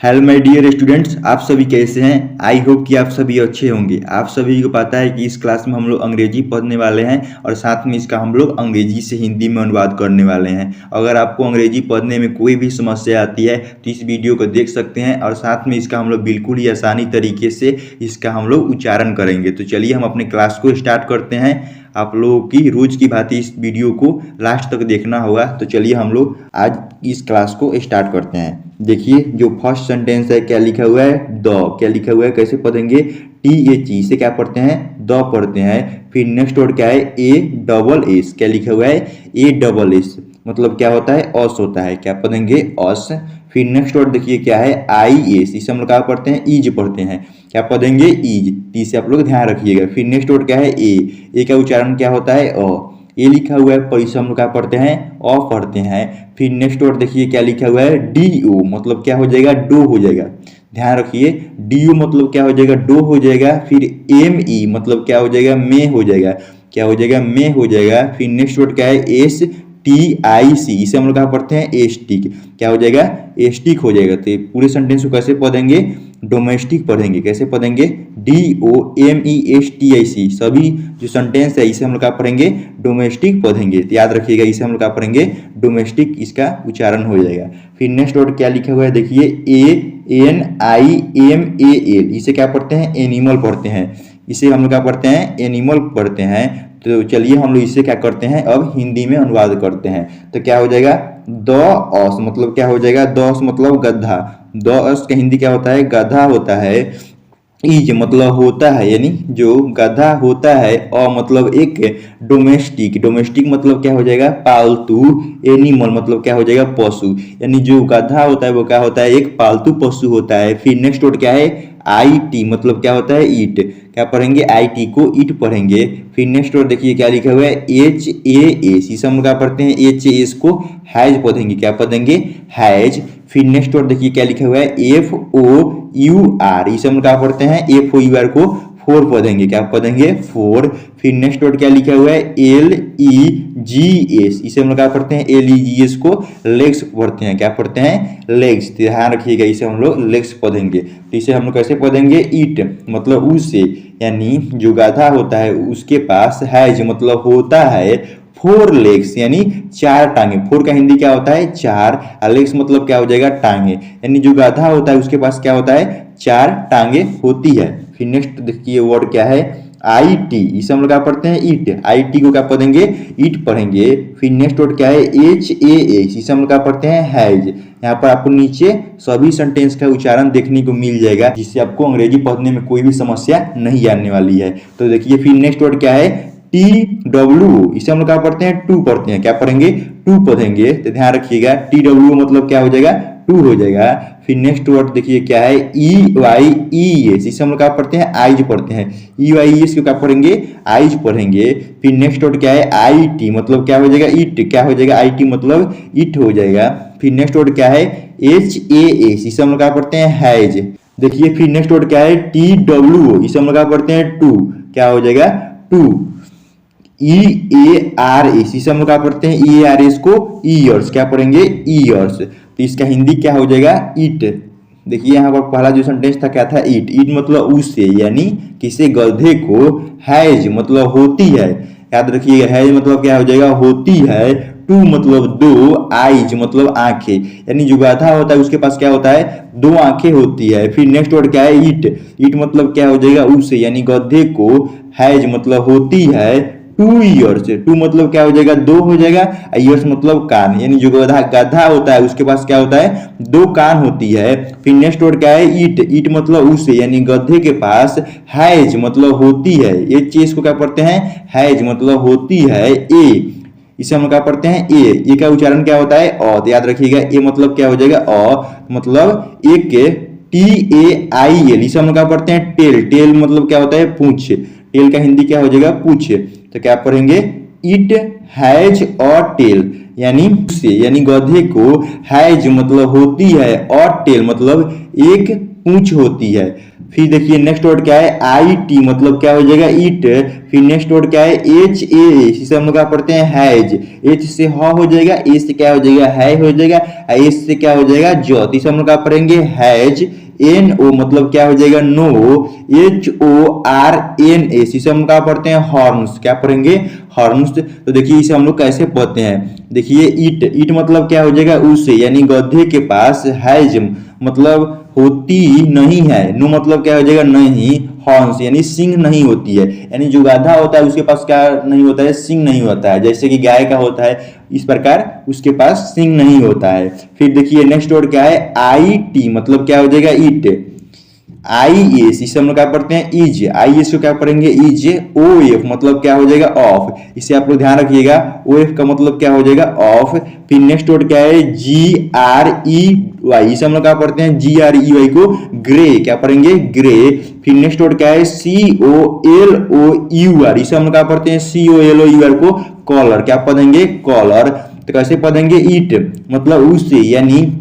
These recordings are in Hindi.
हेलो माय डियर स्टूडेंट्स, आप सभी कैसे हैं। आई होप कि आप सभी अच्छे होंगे। आप सभी को पता है कि इस क्लास में हम लोग अंग्रेजी पढ़ने वाले हैं और साथ में इसका हम लोग अंग्रेजी से हिंदी में अनुवाद करने वाले हैं। अगर आपको अंग्रेजी पढ़ने में कोई भी समस्या आती है तो इस वीडियो को देख सकते हैं और साथ में इसका हम लोग बिल्कुल ही आसानी तरीके से इसका हम लोग उच्चारण करेंगे। तो चलिए हम अपने क्लास को स्टार्ट करते हैं। आप लोगों की रोज की भांति इस वीडियो को लास्ट तक देखना होगा। तो चलिए हम लोग आज इस क्लास को स्टार्ट करते हैं। देखिए जो फर्स्ट सेंटेंस है क्या लिखा हुआ है, द। क्या लिखा हुआ है, कैसे पढ़ेंगे, TH से क्या पढ़ते हैं, द पढ़ते हैं। फिर नेक्स्ट वर्ड क्या है, ASS। क्या लिखा हुआ है, ASS मतलब क्या होता है, अस होता है। क्या पढ़ेंगे, अस। फिर नेक्स्ट वर्ड देखिए क्या है, IS। इसे हम लोग क्या पढ़ते हैं, ईज पढ़ते हैं। क्या पढ़ेंगे, ईज। इसे आप लोग ध्यान रखिएगा। फिर नेक्स्ट वर्ड क्या है, ए का उच्चारण क्या होता है, ए लिखा हुआ है, पर इसे हम लोग क्या पढ़ते हैं, अ पढ़ते हैं। फिर नेक्स्ट वर्ड देखिए क्या लिखा हुआ है, DO मतलब क्या हो जाएगा, डो हो जाएगा। ध्यान रखिए, DO मतलब क्या हो जाएगा, डो हो जाएगा। फिर ME मतलब क्या हो जाएगा, में हो जाएगा। क्या हो जाएगा, में हो जाएगा। फिर नेक्स्ट वर्ड क्या है, STIC। इसे हम लोग क्या पढ़ते हैं, एस्टिक। क्या हो जाएगा, एस्टिक हो जाएगा। तो पूरे सेंटेंस को कैसे पढ़ेंगे, डोमेस्टिक पढ़ेंगे। कैसे पढ़ेंगे, DOMESTIC। सभी जो सेंटेंस है इसे हम लोग क्या पढ़ेंगे, डोमेस्टिक पढ़ेंगे। तो याद रखिएगा, इसे हम लोग क्या पढ़ेंगे, डोमेस्टिक, इसका उच्चारण हो जाएगा। फिर नेक्स्ट वर्ड क्या लिखा हुआ है, देखिए ANIMAL। इसे क्या पढ़ते हैं, एनिमल पढ़ते हैं। इसे हम लोग क्या पढ़ते हैं, एनिमल पढ़ते हैं। तो चलिए हम लोग इसे क्या करते हैं, अब हिंदी में अनुवाद करते हैं। तो क्या हो जाएगा, द अस मतलब क्या हो जाएगा, द अस मतलब गधा। द अस का हिंदी क्या होता है, गधा होता है। ईज मतलब होता है, यानी जो गधा होता है। मतलब एक डोमेस्टिक। डोमेस्टिक मतलब क्या हो जाएगा, पालतू। एनिमल मतलब क्या हो जाएगा, पशु। यानी जो गधा होता है वो क्या होता है, एक पालतू पशु होता है। फिर नेक्स्ट वर्ड क्या है, IT मतलब क्या होता है, ईट। क्या पढ़ेंगे, IT को ईट पढ़ेंगे। फिर नेक्स्ट वर्ड देखिए क्या लिखा हुआ है, HAS। इसे हम क्या पढ़ते हैं, HAS को हैज पढ़ेंगे। क्या पढ़ेंगे, हैज। फिर नेक्स्ट वर्ड देखिए क्या लिखा हुआ है, FOUR। इसे हम क्या पढ़ते हैं, FOUR को फोर पढ़ेंगे। क्या पढ़ेंगे, फोर। फिर नेक्स्ट वर्ड क्या लिखा हुआ है, LEGS। इसे हम लोग क्या पढ़ते हैं, LEGS को लेग्स पढ़ते हैं। क्या पढ़ते हैं, लेग्स। ध्यान रखिएगा, इसे हम लोग लेग्स पढ़ेंगे। तो इसे हम लोग कैसे पढ़ेंगे, ईट मतलब उससे, यानी जो गाधा होता है उसके पास हैज मतलब होता है 4 लेग्स, यानी 4 टांगे। 4 का हिंदी क्या होता है, 4। लेग्स मतलब क्या हो जाएगा, टांगे। यानी जो गाधा होता है उसके पास क्या होता है, 4 टांगे होती है। फिर नेक्स्ट देखिए वर्ड क्या है, IT। इसे हम लोग क्या पढ़ते हैं, ईट। IT को क्या पढ़ेंगे, ईट पढ़ेंगे। फिर नेक्स्ट वर्ड क्या है, HAS। इसे हम लोग क्या पढ़ते हैं, हैज। यहाँ पर आपको नीचे सभी सेंटेंस का उच्चारण देखने को मिल जाएगा, जिससे आपको अंग्रेजी पढ़ने में कोई भी समस्या नहीं आने वाली है। तो देखिए फिर नेक्स्ट वर्ड क्या है, TW। इसे हम लोग क्या पढ़ते हैं, टू पढ़ते हैं। क्या पढ़ेंगे, टू पढ़ेंगे। तो ध्यान रखिएगा, TW मतलब क्या हो जाएगा, टू हो जाएगा। फिर नेक्स्ट वर्ड देखिए क्या है, EYES। इसे हम लोग क्या पढ़ते हैं, आइज पढ़ते हैं। EYES को क्या पढ़ेंगे, आइज पढ़ेंगे। फिर नेक्स्ट वर्ड क्या है, IT मतलब क्या हो जाएगा, इट। क्या हो जाएगा, IT मतलब इट हो जाएगा। फिर नेक्स्ट वर्ड क्या है, HAS। इसे हम लोग क्या पढ़ते हैं, हैज। देखिए फिर नेक्स्ट वर्ड क्या है, TWO। इसे हम लोग क्या पढ़ते हैं, टू। क्या हो जाएगा, टू। EARS। इसे हम लोग क्या पढ़ते हैं, EARS को ईयर्स। क्या पढ़ेंगे, ईयर्स। तो इसका हिंदी क्या हो जाएगा, ईट। देखिए यहाँ पर पहला जो सेंटेंस था क्या था, ईट। ईट मतलब उससे, यानी किसी गधे को। हैज मतलब होती है। याद रखिएगा, हैज मतलब क्या हो जाएगा, होती है। टू मतलब दो। आइज मतलब आंखें। यानी जो गाधा होता है उसके पास क्या होता है, दो आंखें होती है। फिर नेक्स्ट वर्ड क्या है, ईट। ईट मतलब क्या हो जाएगा, उससे, यानी गधे को। हैज मतलब होती है 2 ईयर्स। टू मतलब क्या हो जाएगा, दो हो जाएगा। ईयर्स मतलब कान, यानी जो गधा गधा होता है उसके पास क्या होता है, दो कान होती है। फिर नेक्स्ट वर्ड क्या है, ईट। ईट मतलब उससे, यानी गधे के पास हैज मतलब होती है। ये चीज को क्या पढ़ते हैं, हैज मतलब होती है, ए। इसे हम क्या पढ़ते हैं, ए का उच्चारण क्या होता है, तो याद रखिएगा, ए मतलब क्या हो जाएगा, मतलब एक। TAIL। इसे हम क्या पढ़ते हैं, टेल। टेल मतलब क्या होता है, पूंछ। टेल का हिंदी क्या हो जाएगा, पूंछ। तो क्या पढ़ेंगे, इट हैज और टेल, यानी उससे, यानी गधे को। हैज मतलब होती है और टेल मतलब एक पूंछ होती है। फिर देखिए नेक्स्ट वर्ड क्या है आई टी, मतलब क्या हो जाएगा ईट। फिर नेक्स्ट वर्ड क्या है एच ए, इसे हम लोग क्या पढ़ते हैं हैज, एच से ह हो जाएगा, ए से क्या हो जाएगा है हो जाएगा, एस से क्या हो जाएगा ज, तो इसे हम लोग क्या पढ़ेंगे हैज। एन ओ मतलब क्या हो जाएगा no, H O R N S, इसे हम क्या पढ़ते हैं हॉर्न्स, क्या पढ़ेंगे हॉर्न्स। तो देखिए इसे हम लोग कैसे पढ़ते हैं, देखिए ईट, ईट मतलब क्या हो जाएगा उसे, यानी गधे के पास हैज मतलब होती नहीं है, नो मतलब क्या हो जाएगा नहीं, हॉर्न्स यानी सींग नहीं होती है, यानी जो गाधा होता है उसके पास क्या नहीं होता है, सींग नहीं होता है, जैसे कि गाय का होता है इस प्रकार उसके पास सींग नहीं होता है। फिर देखिए नेक्स्ट वर्ड क्या है आई टी, मतलब क्या हो जाएगा ईट। आई एस, इसे हम लोग क्या पढ़ते हैं इज, आई एस को क्या पढ़ेंगे इज। ओ एफ मतलब क्या हो जाएगा ऑफ, इसे आप लोग ध्यान रखिएगा, ओ एफ का मतलब क्या हो जाएगा ऑफ। फिर नेक्स्ट वर्ड क्या है जी आर ई वाई, इसे हम लोग क्या पढ़ते हैं जी आर ई वाई को ग्रे, क्या पढ़ेंगे ग्रे। फिर नेक्स्ट वर्ड क्या है C O L O U R, इसे हम लोग क्या पढ़ते हैं C O L O U R को कॉलर, क्या पढ़ेंगे कॉलर। तो कैसे पढ़ेंगे ईट मतलब उससे, यानी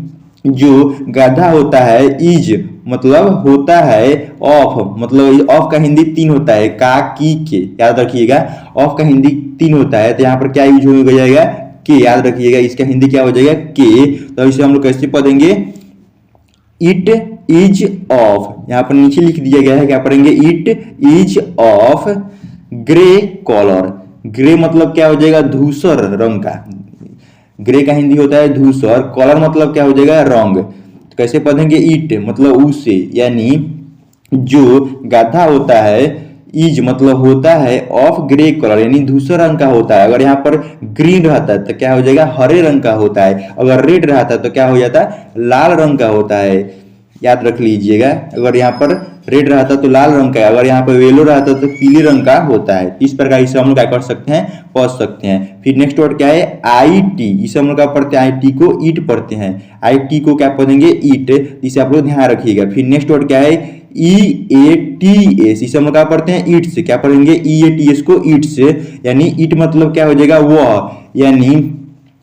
जो गाधा होता है इज मतलब होता है ऑफ, मतलब ऑफ का हिंदी तीन होता है का की के, याद रखिएगा ऑफ का हिंदी तीन होता है, तो यहाँ पर क्या यूज हो जाएगा के, याद रखिएगा इसका हिंदी क्या हो जाएगा के। तो इसे हम लोग कैसे पढ़ेंगे इट इज ऑफ, यहाँ पर नीचे लिख दिया गया है क्या पढ़ेंगे it is of grey collar. Grey मतलब क्या हो जाएगा धूसर रंग का, ग्रे का हिंदी होता है धूसर, कॉलर मतलब क्या हो जाएगा रंग। तो कैसे पढ़ेंगे ईट मतलब उससे, यानी जो गाधा होता है इज मतलब होता है ऑफ ग्रे कलर, यानी धूसर रंग का होता है। अगर यहाँ पर ग्रीन रहता है तो क्या हो जाएगा हरे रंग का होता है, अगर रेड रहता है तो क्या हो जाता है लाल रंग का होता है, याद रख लीजिएगा। अगर यहाँ पर रेड रहता तो लाल रंग का है, अगर यहाँ पर येलो रहता तो पीले रंग का होता है। इस प्रकार इसे हम लोग क्या कर सकते हैं पढ़ सकते हैं। फिर नेक्स्ट वर्ड क्या है आई टी, इसे हम लोग क्या पढ़ते हैं आई टी को ईट पढ़ते हैं, आई टी को क्या पढ़ेंगे ईट, इसे आप लोग ध्यान रखिएगा। फिर नेक्स्ट वर्ड क्या है ई ए टी एस, इसे हम लोग क्या पढ़ते हैं ईट से, क्या पढ़ेंगे ई ए टी एस को ईट से, यानी ईट मतलब क्या हो जाएगा वह, यानी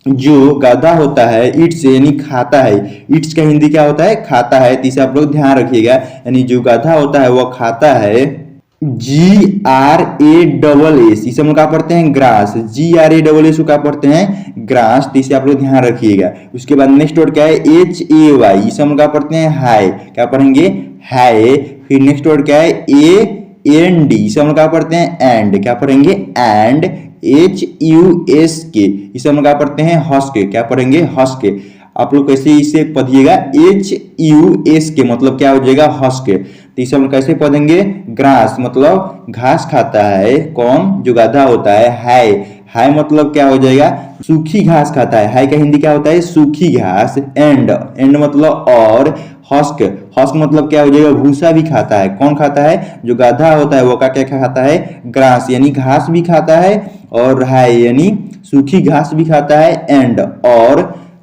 जो गाधा होता है ईट से यानी खाता है, ईट्स का हिंदी क्या होता है खाता है, तो इसे आप लोग ध्यान रखिएगा, यानी जो गाधा होता है वह खाता है। G R A double S, इसे हम लोग क्या पढ़ते हैं grass, G R A double S को क्या पढ़ते हैं ग्रास, तो इसे आप लोग ध्यान रखिएगा। उसके बाद नेक्स्ट वर्ड क्या है एच ए वाई, इसे हम लोग क्या पढ़ते हैं हाई, क्या पढ़ेंगे हाई। फिर नेक्स्ट वर्ड क्या है ए एन डी, इसे हम लोग क्या पढ़ते हैं एंड, क्या पढ़ेंगे एंड। एच यू एस के, इसे हम लोग क्या पढ़ते हैं हॉस के, क्या पढ़ेंगे हॉस के। आप लोग कैसे इसे पढ़िएगा एच यू एस के मतलब क्या हो जाएगा हॉस के, तो इसे हम कैसे पढ़ेंगे ग्रास मतलब घास खाता है कौन जो गाधा होता है। हाय, हाय मतलब क्या हो जाएगा सूखी घास खाता है, हाय का हिंदी क्या होता है सूखी घास। एंड, एंड मतलब और। हस्क, हस्क मतलब क्या हो जाएगा भूसा भी खाता है, कौन खाता है जो गाधा होता है वो क्या क्या खाता है ग्रास यानी घास भी खाता है, और हाय यानी सूखी घास भी खाता है। एंड और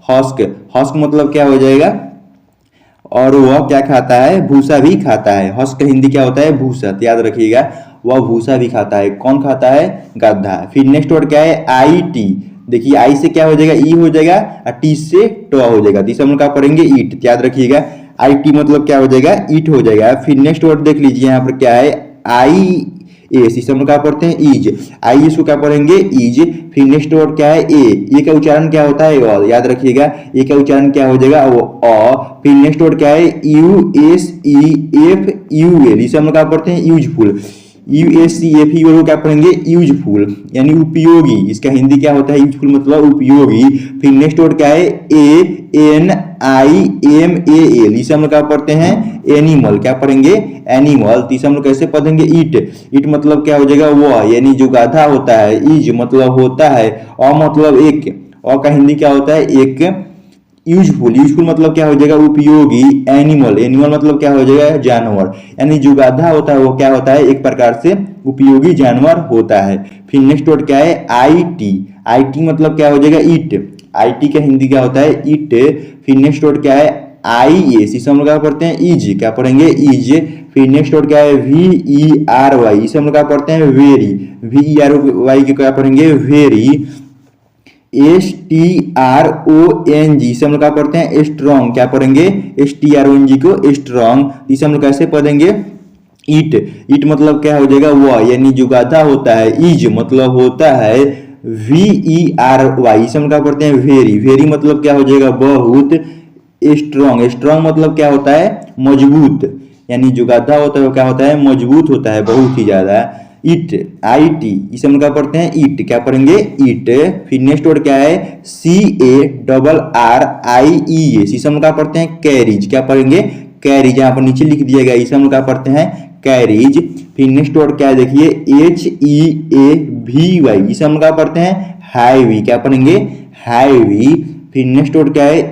हस्क, हस्क मतलब क्या हो जाएगा और वह क्या खाता है भूसा भी खाता है। हस्क का हिंदी क्या होता है भूसा, तो याद रखिएगा वह भूसा भी खाता है, कौन खाता है गधा। फिर नेक्स्ट वर्ड क्या है आई टी, देखिए आई से क्या हो जाएगा ई हो जाएगा और टी से टो हो जाएगा, तो इसे हम लोग क्या पढ़ेंगे ईट, याद रखिएगा आई टी मतलब क्या हो जाएगा ईट हो जाएगा। फिर नेक्स्ट वर्ड देख लीजिए यहाँ पर क्या है आई एस, इसे हम लोग क्या पढ़ते हैं ईज, आई एस को क्या पढ़ेंगे ईज। फिर नेक्स्ट वर्ड क्या है ए का उच्चारण क्या होता है याद रखिएगा ए का उच्चारण क्या हो जाएगा वो अ। फिर नेक्स्ट वर्ड क्या है U S E F U L, इसे हम लोग क्या पढ़ते हैं यूजफुल, यूएससीएफ को क्या पढ़ेंगे यूजफुल यानी उपयोगी, इसका हिंदी क्या होता है यूजफुल मतलब उपयोगी। फिर नेक्स्ट वर्ड क्या है ANIMAL, इसे हम लोग क्या पढ़ते हैं एनिमल, क्या पढ़ेंगे एनिमल। तो इसे हम लोग कैसे पढ़ेंगे ईट, ईट मतलब क्या हो जाएगा वह यानी जो गाधा होता है, इज मतलब होता है, अ मतलब एक, अ का हिंदी क्या होता है एक। यूजफुल, यूजफुल मतलब क्या हो जाएगा उपयोगी। एनिमल, एनिमल मतलब क्या हो जाएगा जानवर, यानी जो गाधा होता है वो क्या होता है एक प्रकार से उपयोगी जानवर होता है। फिर नेक्स्ट वर्ड क्या है आई टी, आई टी मतलब क्या हो जाएगा ईट, आई टी का हिंदी क्या होता है ईट। फिर नेक्स्ट वर्ड क्या है आई एस, इसे हम लोग क्या पढ़ते हैं इज, क्या पढ़ेंगे इज। फिर नेक्स्ट वर्ड क्या है VERY, इसे हम लोग क्या पढ़ते हैं वेरी, VERY के क्या पढ़ेंगे वेरी। STRONG, इसे हम लोग क्या पढ़ते हैं स्ट्रॉन्ग, क्या पढ़ेंगे STRONG को स्ट्रॉन्ग, इसे हम लोग कैसे पढ़ेंगे ईट, ईट मतलब क्या हो जाएगा वह, यानी जो गाधा होता है। इज मतलब होता है VERY, इसे हम क्या पढ़ते हैं वेरी, वेरी मतलब क्या हो जाएगा बहुत। स्ट्रॉन्ग, स्ट्रॉन्ग मतलब क्या होता है मजबूत, यानी जो गाधा होता है वो क्या होता है मजबूत होता है बहुत ही ज्यादा। इट, IT, इसे हम क्या पढ़ते हैं ईट, क्या पढ़ेंगे ईट। फिर नेक्स्ट वर्ड क्या है CARRIES, इसे हम क्या पढ़ते हैं कैरीज, क्या पढ़ेंगे कैरीज, यहाँ पर नीचे लिख दिया गया, इसे हम क्या पढ़ते हैं कैरीज। फिर नेक्स्ट वर्ड क्या है देखिए HEAVY, इसे हम क्या पढ़ते हैं हैवी, क्या पढ़ेंगे हैवी। फिर नेक्स्ट वर्ड क्या है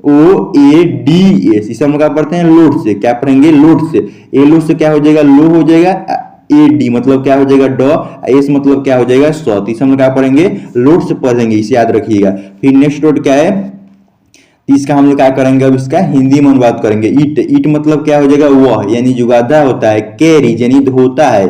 LOADS, इसे हम क्या पढ़ते हैं लोड से, क्या पढ़ेंगे लोड से। लोड से क्या हो जाएगा लो हो जाएगा, AD मतलब क्या हो जाएगा ड, एस मतलब क्या हो जाएगा सौ, इसे हम क्या पढ़ेंगे लोड से पढ़ेंगे, इसे याद रखिएगा। फिर नेक्स्ट वर्ड क्या है इसका हम लोग क्या करेंगे अब इसका हिंदी में अनुवाद करेंगे। ईट, ईट मतलब क्या हो जाएगा वह, यानी जो गाधा होता है। कैरीज यानी ढोता है,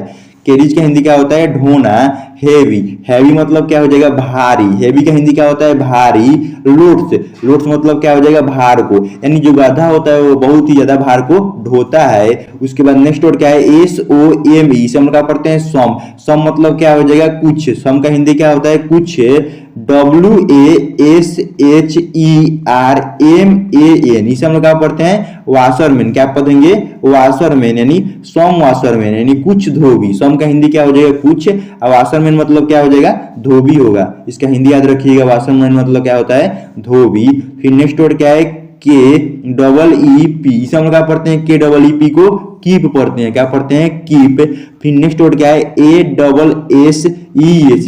कैरीज का हिंदी क्या होता है ढोना। हैवी, हैवी मतलब क्या हो जाएगा भारी, हैवी का हिंदी क्या होता है भारी। लोड्स, लोड्स मतलब क्या हो जाएगा भार को, यानी जो गाधा होता है वो बहुत ही ज्यादा भार को ढोता है। उसके बाद नेक्स्ट वर्ड क्या है SOME, इसे हम क्या पढ़ते हैं सम, सम मतलब क्या हो जाएगा कुछ, सम का हिंदी क्या होता है कुछ। WASHERMAN, इसे हम लोग क्या पढ़ते हैं वाशरमैन, क्या पढ़ेंगे वाशरमैन, यानी सम वाशरमैन यानी कुछ धोबी। सम का हिंदी क्या हो जाएगा कुछ, और वाशरमैन मतलब क्या हो जाएगा धोबी होगा, इसका हिंदी याद रखिएगा। वाशरमैन मतलब क्या होता है धोबी। फिर नेक्स्ट वर्ड क्या है KEEP, इसे हम लोग क्या पढ़ते हैं KEEP को कीप पढ़ते हैं, क्या पढ़ते हैं कीप। फिर नेक्स्ट वर्ड क्या है ASSES,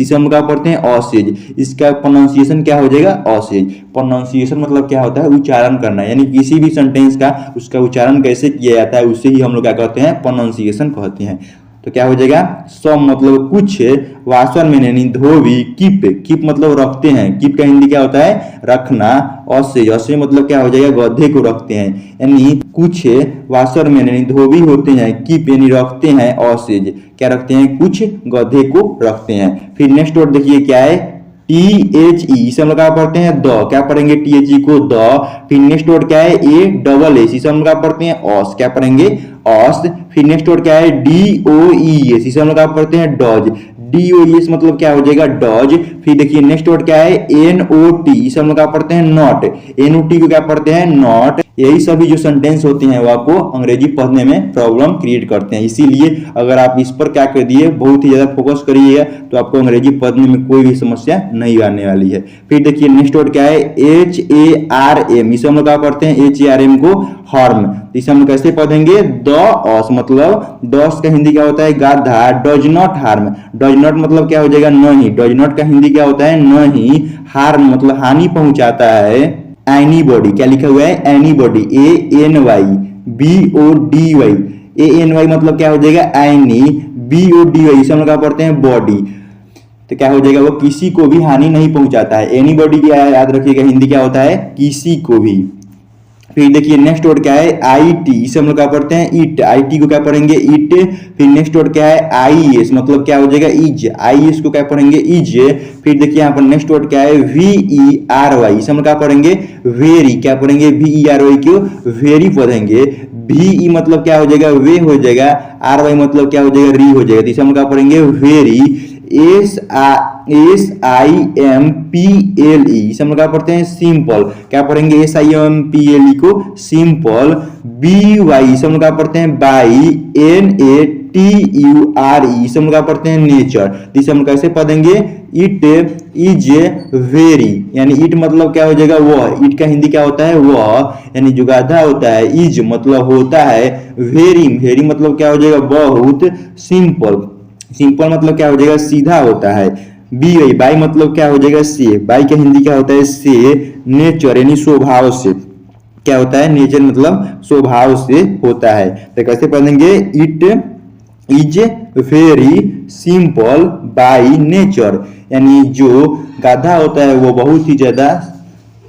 इसे हम क्या पढ़ते हैं ऑसेज, इसका प्रोनाउंसिएशन क्या हो जाएगा ऑसेज। प्रोनाउंसिएशन मतलब क्या होता है उच्चारण करना, यानी किसी भी सेंटेंस का उसका उच्चारण कैसे किया जाता है उसे ही हम लोग क्या कहते हैं प्रोनाउंसिएशन कहते हैं। तो क्या हो जाएगा सम मतलब कुछ, वासन में यानी धोबी। कीप, कीप मतलब रखते हैं, कीप का हिंदी क्या होता है रखना। असे, असे मतलब क्या हो जाएगा गधे को रखते हैं, यानी कुछ वासर में यानी धोबी होते हैं। कीप यानी रखते हैं, ऑसेज क्या रखते हैं कुछ गधे को रखते हैं। फिर नेक्स्ट वर्ड देखिए क्या है THE, इसे हम लोग क्या पढ़ते हैं द, क्या पढ़ेंगे THE को द। फिर नेक्स्ट वर्ड क्या है ASS, इसे हम लोग क्या पढ़ते हैं ऑस, क्या पढ़ेंगे ऑस। फिर नेक्स्ट वर्ड क्या है DOES, इसे हम लोग क्या पढ़ते हैं डॉज, DOES मतलब क्या हो जाएगा डॉज। फिर देखिए नेक्स्ट वर्ड क्या है NOT, इसे हम लोग क्या पढ़ते हैं नॉट, NOT को क्या पढ़ते हैं नॉट। यही सभी जो सेंटेंस होते हैं वो आपको अंग्रेजी पढ़ने में प्रॉब्लम क्रिएट करते हैं, इसीलिए अगर आप इस पर क्या कर दिए बहुत ही ज्यादा फोकस करिएगा तो आपको अंग्रेजी पढ़ने में कोई भी समस्या नहीं आने वाली है। फिर देखिए नेक्स्ट वर्ड क्या है HARM, इसे हम लोग क्या पढ़ते हैं HARM को हॉर्म, इसे हम कैसे पढ़ेंगे द ऑस मतलब दस का हिंदी क्या होता है गाधा। Does not harm, does not मतलब क्या हो जाएगा नहीं, डज नॉट का हिंदी क्या होता है नहीं। हार्म मतलब हानि पहुंचाता है। एनीबॉडी, क्या लिखा हुआ है एनीबॉडी ANYBODY, ANY मतलब क्या हो जाएगा एनी, BODY इसे हम लोग क्या पढ़ते हैं बॉडी, तो क्या हो जाएगा वो किसी को भी हानि नहीं पहुंचाता है। एनीबॉडी क्या याद रखिएगा हिंदी क्या होता है किसी को भी। फिर देखिए नेक्स्ट वर्ड क्या है IT, इसे हम लोग क्या पढ़ते हैं इट, IT को क्या पढ़ेंगे इट। फिर नेक्स्ट वर्ड क्या है IES मतलब क्या हो जाएगा इज, IES को क्या पढ़ेंगे इज। फिर देखिए यहाँ पर नेक्स्ट वर्ड क्या है VERY, इसे हम लोग क्या पढ़ेंगे वेरी, क्या पढ़ेंगे VERY को वेरी पढ़ेंगे। VE मतलब क्या हो जाएगा वे हो जाएगा, RY मतलब क्या हो जाएगा री हो जाएगा, तो इसे हम क्या पढ़ेंगे वेरी। SIMPLE, इसे हम क्या पढ़ते हैं सिंपल, क्या पढ़ेंगे SIMPLE को सिंपल। BY, इसे हम क्या पढ़ते हैं बाई, NATURE, इसे हम क्या पढ़ते हैं नेचर, इसे हम कैसे पढ़ेंगे इट इज वेरी, यानी इट मतलब क्या हो जाएगा वह, इट का हिंदी क्या होता है वह, यानी जो गाधा होता है। इज मतलब होता है, वेरी, वेरी मतलब क्या हो जाएगा बहुत। सिंपल, सिंपल मतलब क्या हो जाएगा सीधा होता है। BY, बाई मतलब क्या हो जाएगा से, बाई का हिंदी क्या होता है से। नेचर यानी स्वभाव से, क्या होता है नेचर मतलब स्वभाव से होता है। तो कैसे पढ़ेंगे it is very simple by nature, यानी जो गाधा होता है वो बहुत ही ज्यादा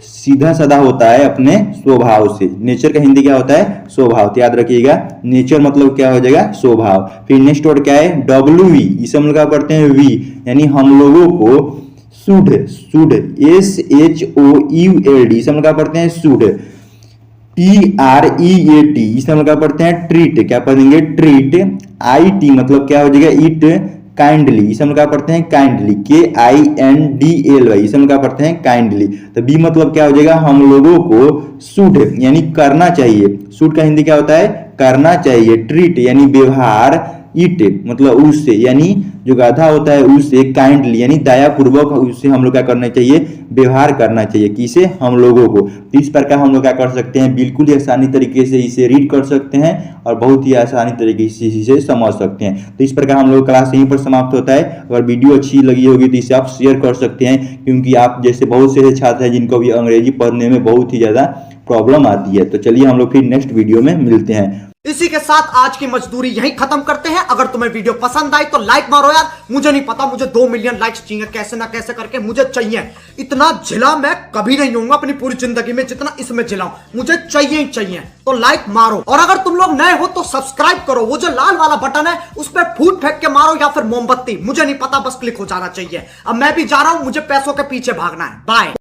सीधा साधा होता है अपने स्वभाव से। नेचर का हिंदी क्या होता है स्वभाव, तो याद रखिएगा नेचर मतलब क्या हो जाएगा स्वभाव। फिर नेक्स्ट वर्ड क्या है WE, इसे हम लोग क्या पढ़ते हैं वी, यानी हम लोगों को शुड, शुड SHOULD, इसे हम लोग क्या पढ़ते हैं शुड। TREAT, इसे हम लोग क्या पढ़ते हैं ट्रीट, क्या पढ़ेंगे ट्रीट। IT मतलब क्या हो जाएगा इट काइंडली, इसे हम लोग क्या पढ़ते हैं काइंडली, KINDLY, इसे हम लोग क्या पढ़ते हैं काइंडली। तो बी मतलब क्या हो जाएगा हम लोगों को शुड यानी करना चाहिए, शुड का हिंदी क्या होता है करना चाहिए, ट्रीट यानी व्यवहार, इट मतलब उससे यानी जो गाधा होता है उससे, काइंडली यानी दयापूर्वक उससे हम लोग क्या करना चाहिए व्यवहार करना चाहिए, किसे हम लोगों को। तो इस प्रकार हम लोग क्या कर सकते हैं बिल्कुल ही आसानी तरीके से इसे रीड कर सकते हैं और बहुत ही आसानी तरीके से इसे समझ सकते हैं। तो इस प्रकार हम लोग क्लास यहीं पर समाप्त होता है। अगर वीडियो अच्छी लगी होगी तो इसे आप शेयर कर सकते हैं, क्योंकि आप जैसे बहुत से छात्र हैं जिनको भी अंग्रेजी पढ़ने में बहुत ही ज़्यादा प्रॉब्लम आती है। तो चलिए हम लोग फिर नेक्स्ट वीडियो में मिलते हैं। इसी के साथ आज की मजदूरी यहीं खत्म करते हैं। अगर तुम्हें वीडियो पसंद आई तो लाइक मारो यार, मुझे नहीं पता, मुझे 2 मिलियन लाइक्स चाहिए, कैसे ना कैसे करके मुझे चाहिए। इतना झिला मैं कभी नहीं होऊंगा अपनी पूरी जिंदगी में जितना इसमें झिलाऊं, मुझे चाहिए ही चाहिए। तो लाइक मारो, और अगर तुम लोग नए हो तो सब्सक्राइब करो, वो जो लाल वाला बटन है उस पर फूट फेंक के मारो या फिर मोमबत्ती, मुझे नहीं पता, बस क्लिक हो जाना चाहिए। अब मैं भी जा रहा हूं, मुझे पैसों के पीछे भागना है। बाय।